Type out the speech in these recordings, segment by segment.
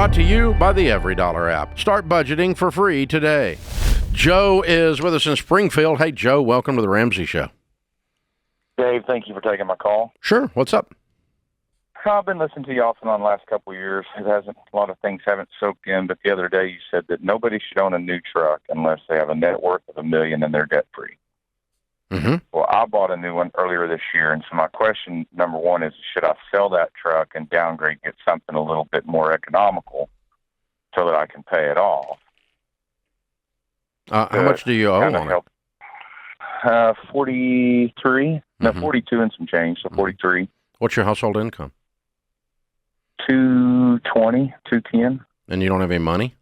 Brought to you by the Every Dollar app. Start budgeting for free today. Joe is with us in Springfield. Hey, Joe, welcome to the Ramsey Show. Dave, thank you for taking my call. Sure. What's up? I've been listening to you off and on the last couple of years. A lot of things haven't soaked in, but the other day you said that nobody should own a new truck unless they have a net worth of $1 million and they're debt-free. Mm-hmm. Well, I bought a new one earlier this year, and so my question, number one, is should I sell that truck and downgrade, get something a little bit more economical so that I can pay it off? How much do you owe on it? 43. No, 42 and some change, so 43. What's your household income? 220, 210. And you don't have any money?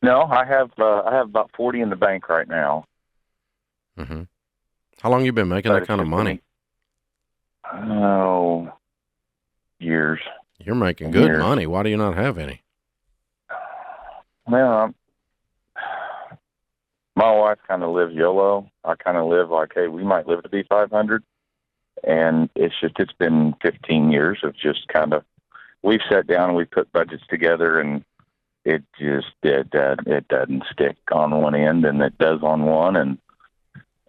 No, I have about 40 in the bank right now. Mm-hmm. How long you been making that kind of money? Oh, years. You're making good money. Why do you not have any? Well, my wife kind of lives YOLO. I kind of live like, hey, we might live to be 500. And it's been 15 years of just kind of, we've sat down and we've put budgets together, and it doesn't stick on one end and it does on one. And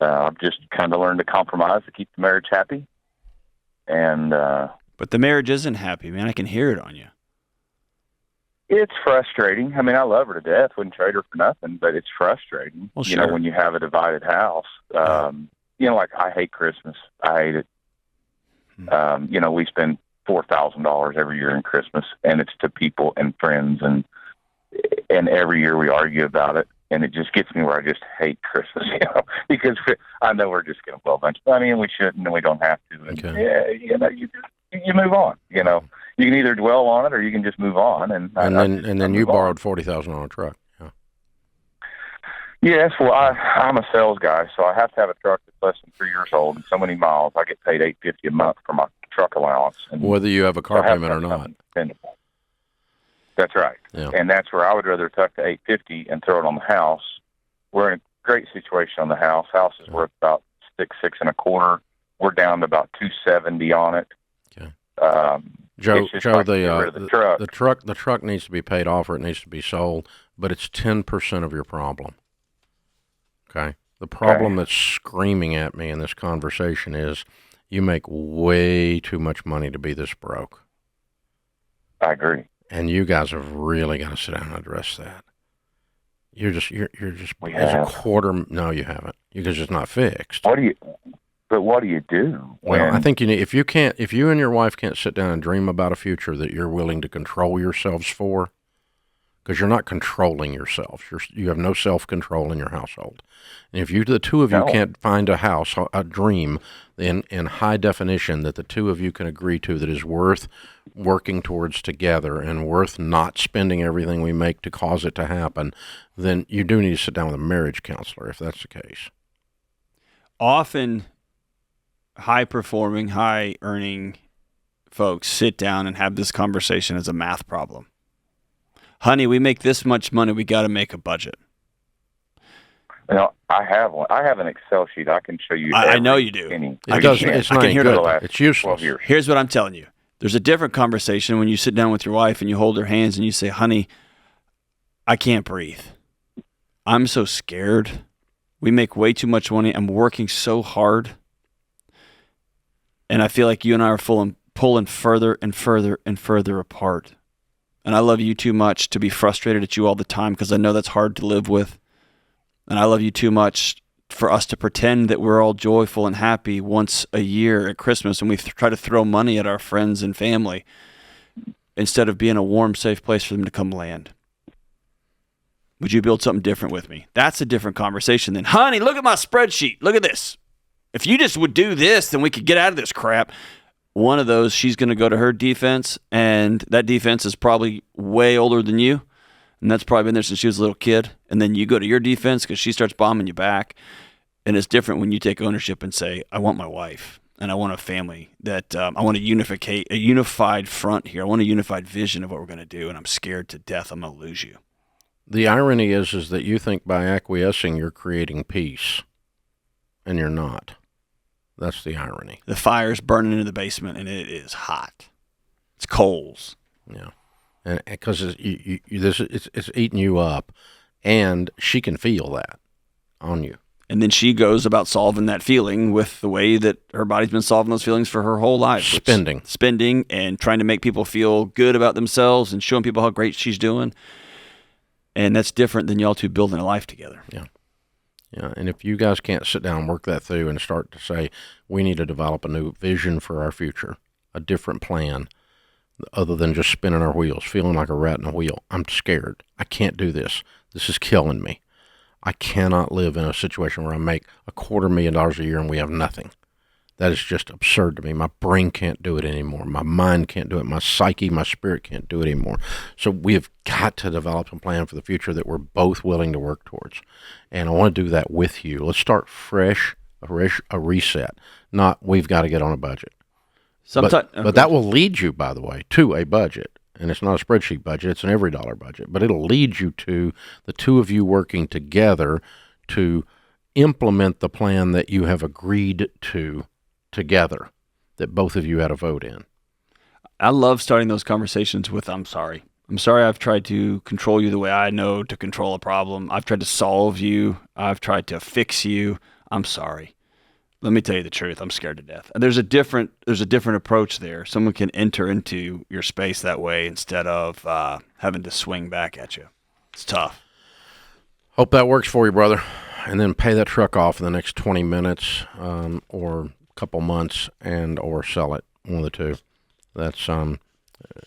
I've just kind of learned to compromise to keep the marriage happy. And but the marriage isn't happy, man. I can hear it on you. It's frustrating. I mean, I love her to death. Wouldn't trade her for nothing, but it's frustrating. Well, you know, when you have a divided house. You know, like I hate Christmas. I hate it. You know, we spend $4,000 every year in Christmas, and it's to people and friends, and every year we argue about it, and it just gets me where I just hate Christmas, you know, because I know we're just going to blow a bunch of money, and we shouldn't, and we don't have to. And, yeah, you know, you move on. You know, you can either dwell on it or you can just move on. And then you borrowed $40,000 on a truck. Yeah. Yes, well, I'm a sales guy, so I have to have a truck that's less than 3 years old and so many miles. I get paid $850 a month for my truck allowance, and whether you have a car payment or not. That's right. Yeah. And that's where I would rather tuck the $850 and throw it on the house. We're in a great situation on the house. House is worth about six and a quarter. We're down to about $270 on it. Okay. Joe, the truck needs to be paid off or it needs to be sold, but it's 10% of your problem. Okay. The problem that's screaming at me in this conversation is you make way too much money to be this broke. I agree. And you guys have really got to sit down and address that. You're just as a quarter. No, you haven't. Because it's not fixed. What do you do? Well, I think if you and your wife can't sit down and dream about a future that you're willing to control yourselves for, because you're not controlling yourselves. You have no self-control in your household. And if the two of you can't find a house, a dream in high definition that the two of you can agree to that is worth working towards together and worth not spending everything we make to cause it to happen, then you do need to sit down with a marriage counselor if that's the case. Often high-performing, high-earning folks sit down and have this conversation as a math problem. Honey, we make this much money, we got to make a budget. You know, I have one. I have an Excel sheet. I can show you. I know you do. It's not good. It's useless. Here's what I'm telling you. There's a different conversation when you sit down with your wife and you hold her hands and you say, honey, I can't breathe. I'm so scared. We make way too much money. I'm working so hard. And I feel like you and I are pulling further and further and further apart. And I love you too much to be frustrated at you all the time because I know that's hard to live with. And I love you too much for us to pretend that we're all joyful and happy once a year at Christmas and we try to throw money at our friends and family instead of being a warm, safe place for them to come land. Would you build something different with me? That's a different conversation than, honey, look at my spreadsheet. Look at this. If you just would do this, then we could get out of this crap. One of those, she's going to go to her defense, and that defense is probably way older than you, and that's probably been there since she was a little kid. And then you go to your defense because she starts bombing you back, and it's different when you take ownership and say, I want my wife, and I want a family that I want a unified front here. I want a unified vision of what we're going to do, and I'm scared to death I'm going to lose you. The irony is that you think by acquiescing you're creating peace, and you're not. That's the irony. The fire's burning in the basement, and it is hot. It's coals. Yeah. and because it's eating you up, and she can feel that on you. And then she goes about solving that feeling with the way that her body's been solving those feelings for her whole life. Spending and trying to make people feel good about themselves and showing people how great she's doing. And that's different than y'all two building a life together. Yeah. Yeah. And if you guys can't sit down and work that through and start to say, we need to develop a new vision for our future, a different plan, other than just spinning our wheels, feeling like a rat in a wheel. I'm scared. I can't do this. This is killing me. I cannot live in a situation where I make $250,000 a year and we have nothing. That is just absurd to me. My brain can't do it anymore. My mind can't do it. My psyche, my spirit can't do it anymore. So we have got to develop a plan for the future that we're both willing to work towards. And I want to do that with you. Let's start fresh, a reset. Not we've got to get on a budget. But that will lead you, by the way, to a budget. And it's not a spreadsheet budget, it's an every dollar budget. But it'll lead you to the two of you working together to implement the plan that you have agreed to together, that both of you had a vote in. I love starting those conversations with, I'm sorry. I'm sorry I've tried to control you the way I know to control a problem. I've tried to solve you. I've tried to fix you. I'm sorry. Let me tell you the truth. I'm scared to death. And there's a different approach there. Someone can enter into your space that way instead of having to swing back at you. It's tough. Hope that works for you, brother. And then pay that truck off in the next 20 minutes or a couple months or sell it. One of the two. That's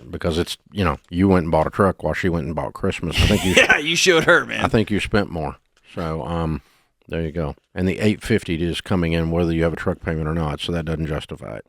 because it's, you went and bought a truck while she went and bought Christmas. I think you showed her, man. I think you spent more. So, there you go. And the $850 is coming in whether you have a truck payment or not, so that doesn't justify it.